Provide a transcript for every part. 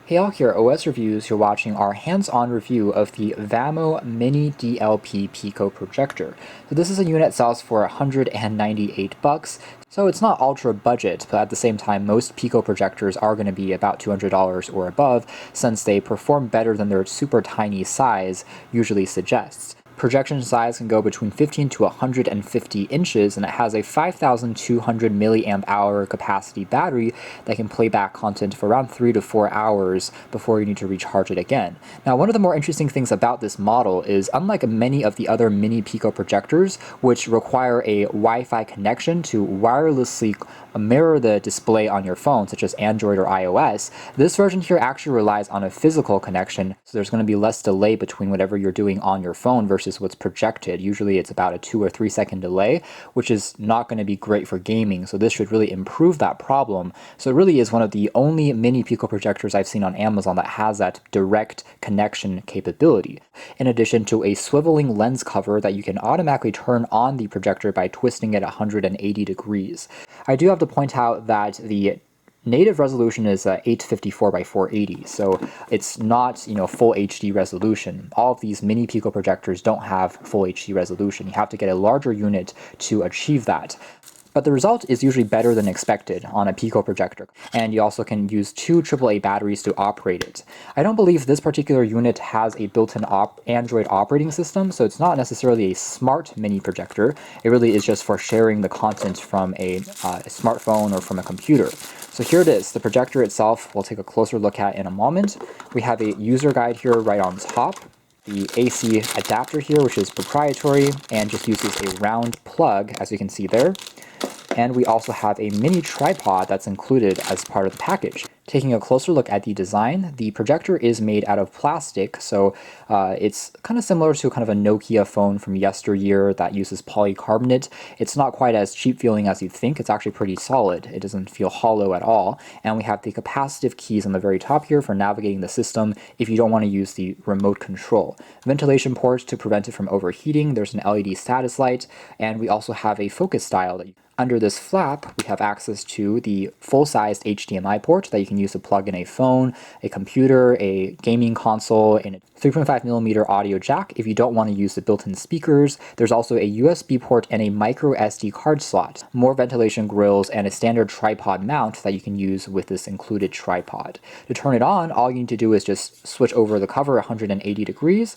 Hey all, here at OS Reviews, you're watching our hands-on review of the Vamvo Mini DLP Pico projector. So this is a unit that sells for $198, so it's not ultra budget, but at the same time most Pico projectors are going to be about $200 or above, since they perform better than their super tiny size usually suggests. Projection size can go between 15 to 150 inches, and it has a 5,200 milliamp hour capacity battery that can play back content for around 3 to 4 hours before you need to recharge it again. Now, one of the more interesting things about this model is, unlike many of the other mini Pico projectors, which require a Wi-Fi connection to wirelessly mirror the display on your phone, such as Android or iOS, this version here actually relies on a physical connection, so there's going to be less delay between whatever you're doing on your phone versus what's projected. Usually it's about a 2 or 3 second delay, which is not going to be great for gaming, so this should really improve that problem. So it really is one of the only mini Pico projectors I've seen on Amazon that has that direct connection capability, in addition to a swiveling lens cover that you can automatically turn on the projector by twisting it 180 degrees. I do have to point out that the native resolution is 854 by 480, so it's not, full HD resolution. All of these mini Pico projectors don't have full HD resolution. You have to get a larger unit to achieve that. But the result is usually better than expected on a Pico projector, and you also can use 2 AAA batteries to operate it. I don't believe this particular unit has a built-in Android operating system, so it's not necessarily a smart mini projector. It really is just for sharing the content from a smartphone or from a computer. So here it is, the projector itself we'll take a closer look at in a moment. We have a user guide here right on top. The AC adapter here, which is proprietary and just uses a round plug, as you can see there. And we also have a mini tripod that's included as part of the package. Taking a closer look at the design, the projector is made out of plastic, so it's kind of similar to kind of a Nokia phone from yesteryear that uses polycarbonate. It's not quite as cheap feeling as you'd think. It's actually pretty solid. It doesn't feel hollow at all. And we have the capacitive keys on the very top here for navigating the system if you don't want to use the remote control. Ventilation ports to prevent it from overheating. There's an LED status light, and we also have a focus dial. Under this flap, we have access to the full-sized HDMI port that you can use to plug in a phone, a computer, a gaming console, and a 3.5mm audio jack if you don't want to use the built-in speakers. There's also a USB port and a micro SD card slot, more ventilation grills, and a standard tripod mount that you can use with this included tripod. To turn it on, all you need to do is just switch over the cover 180 degrees,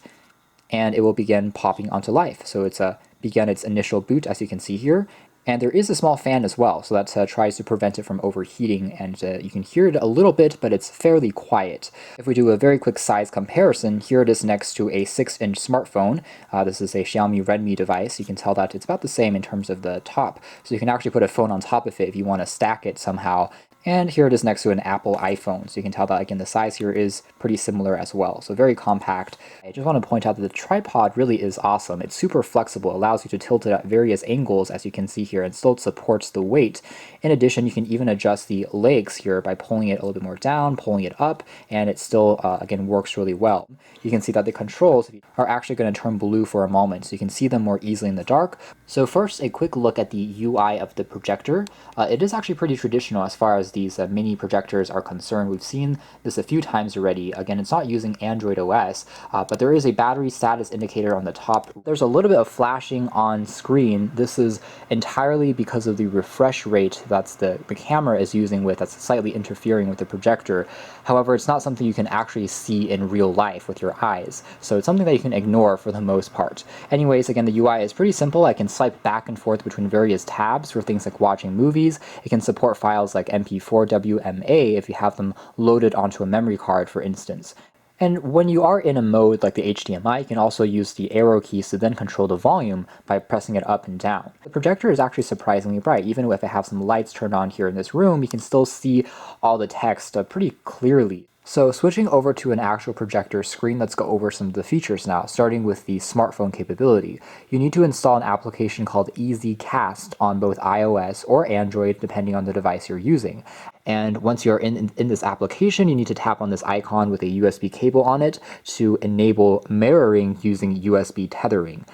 and it will begin popping onto life. So it's began its initial boot, as you can see here. And there is a small fan as well, so that tries to prevent it from overheating, and you can hear it a little bit, but it's fairly quiet. If we do a very quick size comparison, here it is next to a 6-inch smartphone. This is a Xiaomi Redmi device. You can tell that it's about the same in terms of the top, so you can actually put a phone on top of it if you want to stack it somehow. And here it is next to an Apple iPhone, so you can tell that, again, the size here is pretty similar as well, so very compact. I just want to point out that the tripod really is awesome. It's super flexible, allows you to tilt it at various angles, as you can see here, and still supports the weight. In addition, you can even adjust the legs here by pulling it a little bit more down, pulling it up, and it still, again, works really well. You can see that the controls are actually going to turn blue for a moment, so you can see them more easily in the dark. So first, a quick look at the UI of the projector. It is actually pretty traditional as far as these mini projectors are concerned. We've seen this a few times already. Again, it's not using Android OS, but there is a battery status indicator on the top. There's a little bit of flashing on screen. This is entirely because of the refresh rate that's the camera is using that's slightly interfering with the projector. However, it's not something you can actually see in real life with your eyes, so it's something that you can ignore for the most part. Anyways, again, the UI is pretty simple. I can swipe back and forth between various tabs for things like watching movies. It can support files like MP4, WMA if you have them loaded onto a memory card, for instance. And when you are in a mode like the HDMI, you can also use the arrow keys to then control the volume by pressing it up and down. The projector is actually surprisingly bright. Even if I have some lights turned on here in this room, you can still see all the text pretty clearly. So switching over to an actual projector screen, let's go over some of the features now, starting with the smartphone capability. You need to install an application called EasyCast on both iOS or Android, depending on the device you're using. And once you're in this application, you need to tap on this icon with a USB cable on it to enable mirroring using USB tethering.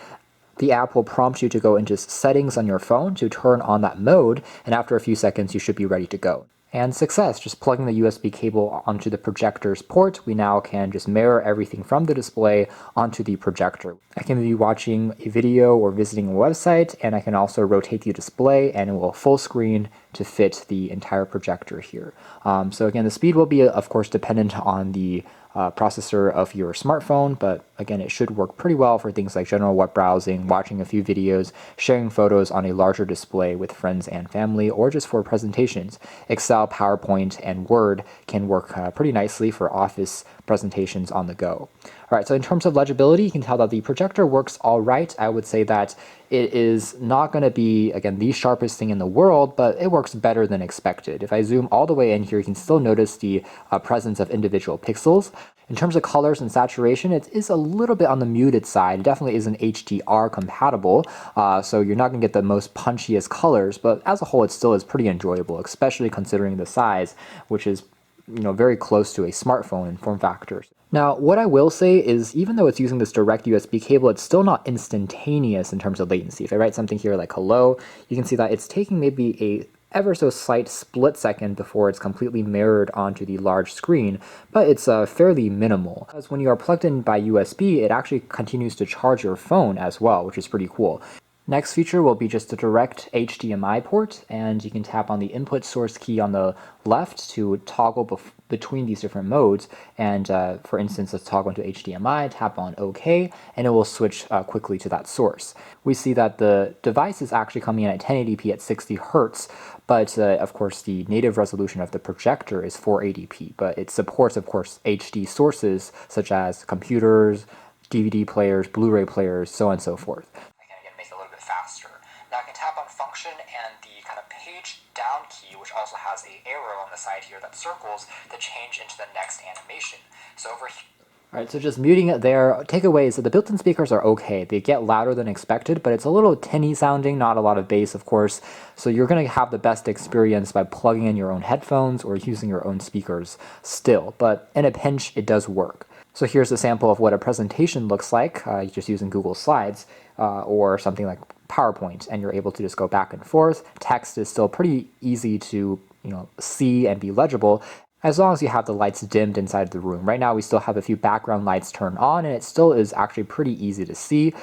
The app will prompt you to go into settings on your phone to turn on that mode, and after a few seconds, you should be ready to go. And success, just plugging the USB cable onto the projector's port, we now can just mirror everything from the display onto the projector. I can be watching a video or visiting a website, and I can also rotate the display and it will full screen to fit the entire projector here. So again, the speed will be, of course, dependent on the processor of your smartphone, but again, it should work pretty well for things like general web browsing, watching a few videos, sharing photos on a larger display with friends and family, or just for presentations. Excel, PowerPoint, and Word can work pretty nicely for office presentations on the go. All right, so in terms of legibility, you can tell that the projector works all right. I would say that it is not going to be, again, the sharpest thing in the world, but it works better than expected. If I zoom all the way in here, you can still notice the presence of individual pixels. In terms of colors and saturation, it is a little bit on the muted side. It definitely isn't HDR compatible, so you're not going to get the most punchiest colors, but as a whole, it still is pretty enjoyable, especially considering the size, which is very close to a smartphone in form factors. Now, what I will say is, even though it's using this direct USB cable, it's still not instantaneous in terms of latency. If I write something here like hello, you can see that it's taking maybe a ever so slight split second before it's completely mirrored onto the large screen, but it's fairly minimal. Because when you are plugged in by USB, it actually continues to charge your phone as well, which is pretty cool. Next feature will be just a direct HDMI port, and you can tap on the input source key on the left to toggle between these different modes. And for instance, let's toggle into HDMI, tap on OK, and it will switch quickly to that source. We see that the device is actually coming in at 1080p at 60 Hz, but of course the native resolution of the projector is 480p, but it supports, of course, HD sources such as computers, DVD players, Blu-ray players, so on and so forth. Faster. Now I can tap on function and the kind of page down key, which also has an arrow on the side here that circles to change into the next animation. So over here. Alright, so just muting it there. Takeaway is that the built-in speakers are okay. They get louder than expected, but it's a little tinny sounding, not a lot of bass, of course. So you're going to have the best experience by plugging in your own headphones or using your own speakers still. But in a pinch, it does work. So here's a sample of what a presentation looks like, just using Google Slides or something like PowerPoint, and you're able to just go back and forth. Text is still pretty easy to see and be legible, as long as you have the lights dimmed inside the room. Right now we still have a few background lights turned on, and it still is actually pretty easy to see.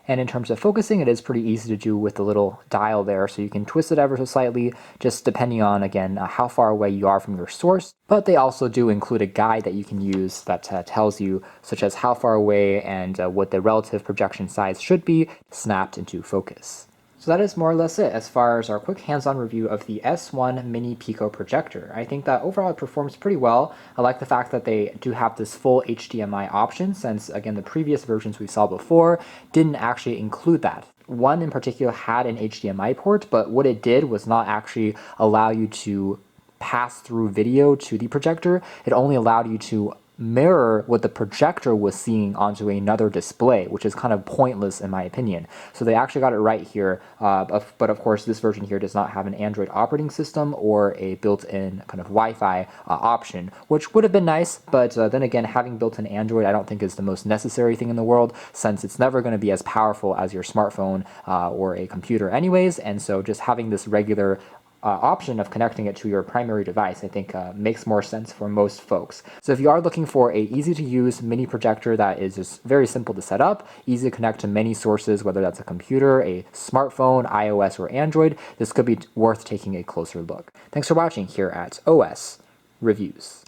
And in terms of focusing, it is pretty easy to do with the little dial there, so you can twist it ever so slightly, just depending on, again, how far away you are from your source. But they also do include a guide that you can use that tells you, such as how far away and what the relative projection size should be, snapped into focus. So that is more or less it as far as our quick hands-on review of the S1 Mini Pico projector. I think that overall it performs pretty well. I like the fact that they do have this full HDMI option, since again the previous versions we saw before didn't actually include that. One in particular had an HDMI port, but what it did was not actually allow you to pass through video to the projector. It only allowed you to mirror what the projector was seeing onto another display, which is kind of pointless in my opinion. So they actually got it right here, but of course this version here does not have an Android operating system or a built-in kind of Wi-Fi option, which would have been nice, but then again, having built-in Android I don't think is the most necessary thing in the world, since it's never going to be as powerful as your smartphone or a computer anyways, and so just having this regular option of connecting it to your primary device, I think makes more sense for most folks. So if you are looking for a easy to use mini projector that is just very simple to set up, easy to connect to many sources, whether that's a computer, a smartphone, iOS, or Android, this could be worth taking a closer look. Thanks for watching here at OS Reviews.